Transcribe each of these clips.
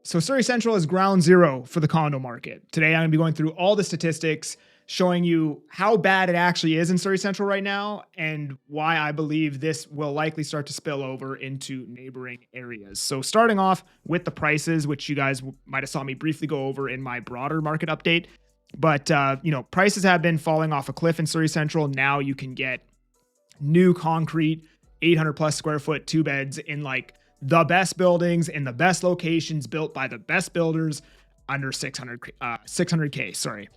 So Surrey Central is ground zero for the condo market. Today, I'm going to be going through all the statistics, showing you how bad it actually is in Surrey Central right now and why I believe this will likely start to spill over into neighboring areas. So starting off with the prices, which you guys might have saw me briefly go over in my broader market update. But, prices have been falling off a cliff in Surrey Central. Now you can get new concrete, 800 plus square foot, 2 beds in like the best buildings in the best locations built by the best builders under 600K. Sorry.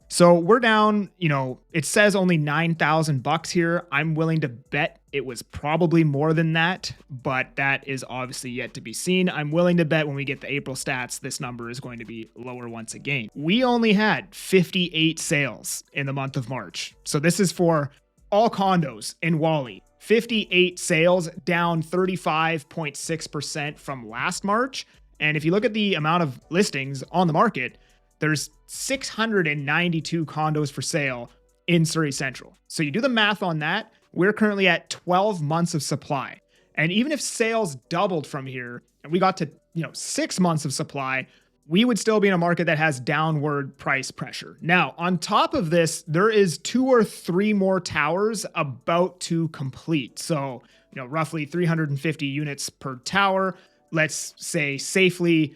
So we're down, it says only $9,000 here. I'm willing to bet it was probably more than that, but that is obviously yet to be seen. I'm willing to bet when we get the April stats, this number is going to be lower once again. We only had 58 sales in the month of March. So this is for all condos in Wally. 58 sales, down 35.6% from last March. And if you look at the amount of listings on the market, there's 692 condos for sale in Surrey Central. So you do the math on that, we're currently at 12 months of supply. And even if sales doubled from here and we got to, 6 months of supply, we would still be in a market that has downward price pressure. Now, on top of this, there is 2 or 3 more towers about to complete. So, roughly 350 units per tower. Let's say safely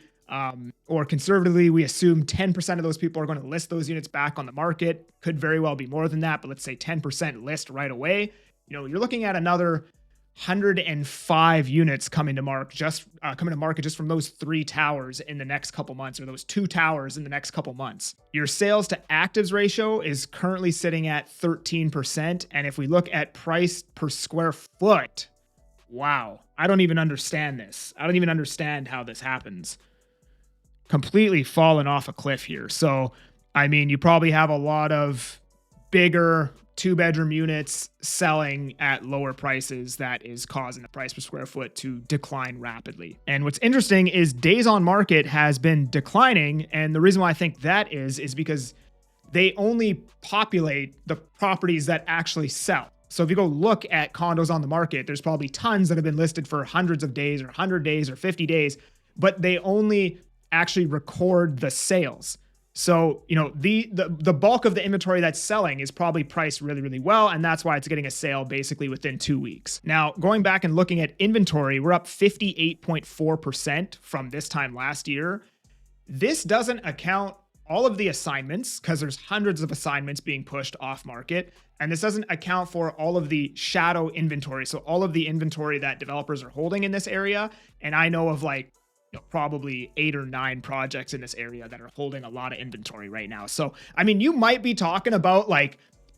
or conservatively, we assume 10% of those people are going to list those units back on the market. Could very well be more than that, but let's say 10% list right away. You're looking at another 105 units coming to market just from those 3 towers in the next couple months, or those 2 towers in the next couple months. Your sales to actives ratio is currently sitting at 13%. And if we look at price per square foot, wow, I don't even understand this. I don't even understand how this happens. Completely fallen off a cliff here. So, you probably have a lot of bigger 2-bedroom units selling at lower prices that is causing the price per square foot to decline rapidly. And what's interesting is days on market has been declining. And the reason why I think that is because they only populate the properties that actually sell. So if you go look at condos on the market, there's probably tons that have been listed for hundreds of days or 100 days or 50 days, but they only actually record the sales. So, the bulk of the inventory that's selling is probably priced really, really well. And that's why it's getting a sale basically within 2 weeks. Now, going back and looking at inventory, we're up 58.4% from this time last year. This doesn't account all of the assignments because there's hundreds of assignments being pushed off market. And this doesn't account for all of the shadow inventory. So all of the inventory that developers are holding in this area. And I know of probably 8 or 9 projects in this area that are holding a lot of inventory right now. So, you might be talking about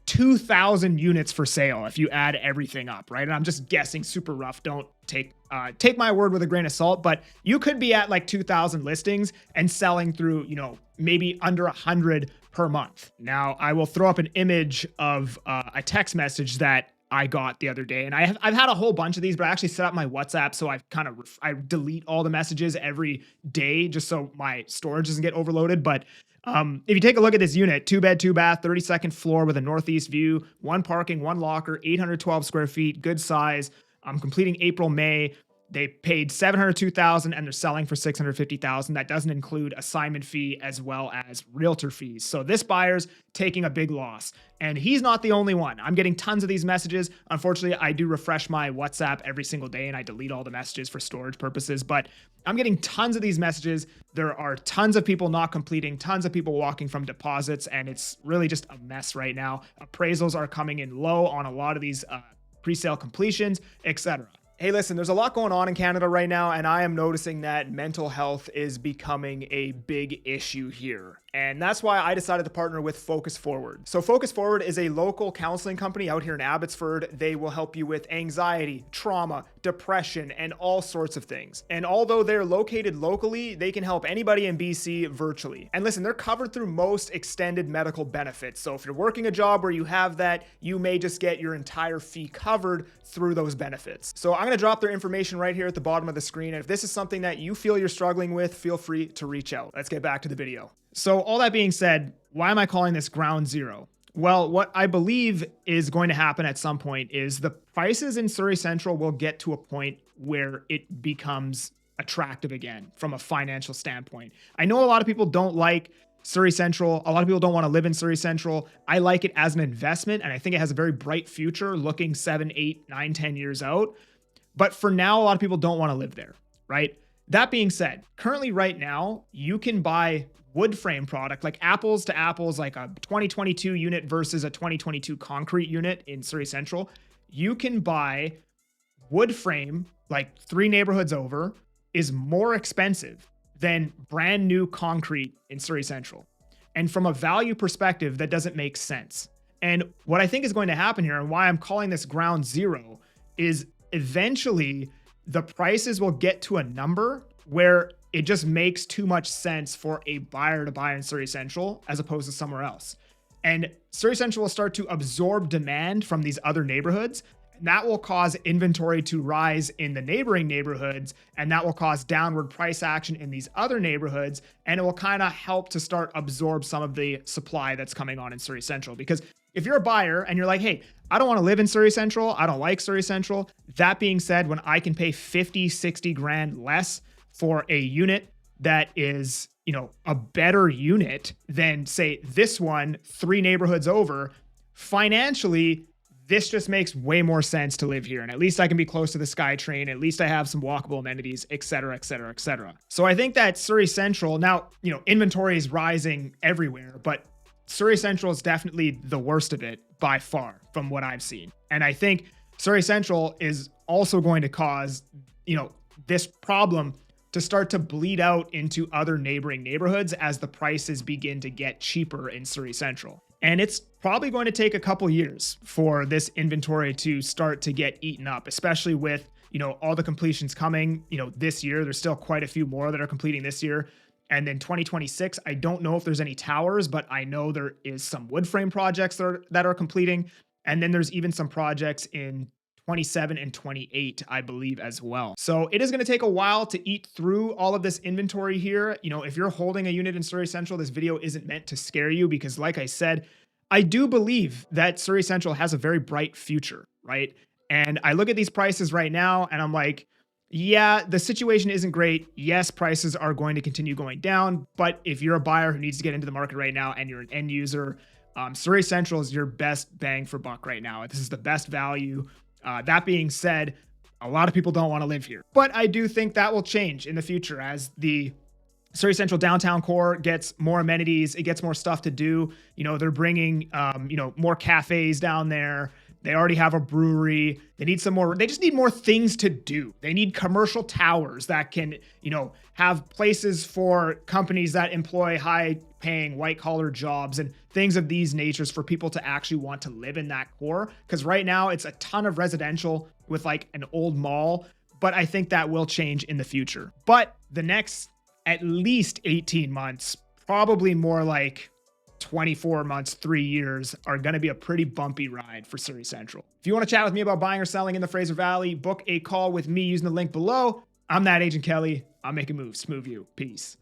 2,000 units for sale if you add everything up, right? And I'm just guessing, super rough. Don't take my word with a grain of salt, but you could be at 2,000 listings and selling through, maybe under 100 per month. Now, I will throw up an image of a text message that I got the other day. And I've had a whole bunch of these, but I actually set up my WhatsApp. So I delete all the messages every day just so my storage doesn't get overloaded. But if you take a look at this unit, 2-bed, 2-bath, 32nd floor with a northeast view, 1 parking, 1 locker, 812 square feet, good size. I'm completing April, May. They paid $702,000 and they're selling for $650,000. That doesn't include assignment fee as well as realtor fees. So this buyer's taking a big loss, and he's not the only one. I'm getting tons of these messages. Unfortunately, I do refresh my WhatsApp every single day and I delete all the messages for storage purposes, but I'm getting tons of these messages. There are tons of people not completing, tons of people walking from deposits, and it's really just a mess right now. Appraisals are coming in low on a lot of these pre-sale completions, etc. Hey, listen, there's a lot going on in Canada right now, and I am noticing that mental health is becoming a big issue here. And that's why I decided to partner with Focus Forward. So Focus Forward is a local counseling company out here in Abbotsford. They will help you with anxiety, trauma, depression, and all sorts of things. And although they're located locally, they can help anybody in BC virtually. And listen, they're covered through most extended medical benefits. So if you're working a job where you have that, you may just get your entire fee covered through those benefits. So I'm going to drop their information right here at the bottom of the screen. And if this is something that you feel you're struggling with, feel free to reach out. Let's get back to the video. So all that being said, why am I calling this ground zero? Well, what I believe is going to happen at some point is the prices in Surrey Central will get to a point where it becomes attractive again from a financial standpoint. I know a lot of people don't like Surrey Central. A lot of people don't want to live in Surrey Central. I like it as an investment, and I think it has a very bright future looking 7, 8, 9, 10 years out. But for now, a lot of people don't want to live there, right? That being said, currently right now, you can buy wood frame product, like apples to apples, like a 2022 unit versus a 2022 concrete unit in Surrey Central. You can buy wood frame, like 3 neighborhoods over, is more expensive than brand new concrete in Surrey Central. And from a value perspective, that doesn't make sense. And what I think is going to happen here, and why I'm calling this ground zero, is eventually the prices will get to a number where it just makes too much sense for a buyer to buy in Surrey Central as opposed to somewhere else. And Surrey Central will start to absorb demand from these other neighborhoods. And that will cause inventory to rise in the neighboring neighborhoods. And that will cause downward price action in these other neighborhoods. And it will kind of help to start absorb some of the supply that's coming on in Surrey Central. Because if you're a buyer and you're like, hey, I don't want to live in Surrey Central, I don't like Surrey Central. That being said, when I can pay 50, 60 grand less for a unit that is, a better unit than say this one 3 neighborhoods over, financially, this just makes way more sense to live here. And at least I can be close to the SkyTrain. At least I have some walkable amenities, et cetera, et cetera, et cetera. So I think that Surrey Central now, inventory is rising everywhere, but Surrey Central is definitely the worst of it by far from what I've seen. And I think Surrey Central is also going to cause, this problem to start to bleed out into other neighboring neighborhoods as the prices begin to get cheaper in Surrey Central. And it's probably going to take a couple years for this inventory to start to get eaten up, especially with, all the completions coming, this year. There's still quite a few more that are completing this year. And then 2026, I don't know if there's any towers, but I know there is some wood frame projects that are completing. And then there's even some projects in 27 and 28, I believe, as well. So it is going to take a while to eat through all of this inventory here. If you're holding a unit in Surrey Central, this video isn't meant to scare you because, like I said, I do believe that Surrey Central has a very bright future, right? And I look at these prices right now and I'm like, yeah, the situation isn't great. Yes, prices are going to continue going down. But if you're a buyer who needs to get into the market right now and you're an end user, Surrey Central is your best bang for buck right now. This is the best value. That being said, a lot of people don't want to live here, but I do think that will change in the future as the Surrey Central downtown core gets more amenities. It gets more stuff to do. They're bringing, more cafes down there. They already have a brewery. They just need more things to do. They need commercial towers that can, have places for companies that employ high paying white collar jobs and things of these natures for people to actually want to live in that core. Because right now it's a ton of residential with like an old mall, but I think that will change in the future. But the next at least 18 months, probably more like 24 months, 3 years, are going to be a pretty bumpy ride for Surrey Central. If you want to chat with me about buying or selling in the Fraser Valley, book a call with me using the link below. I'm that Agent Kelly. I'm making moves. Smooth you. Peace.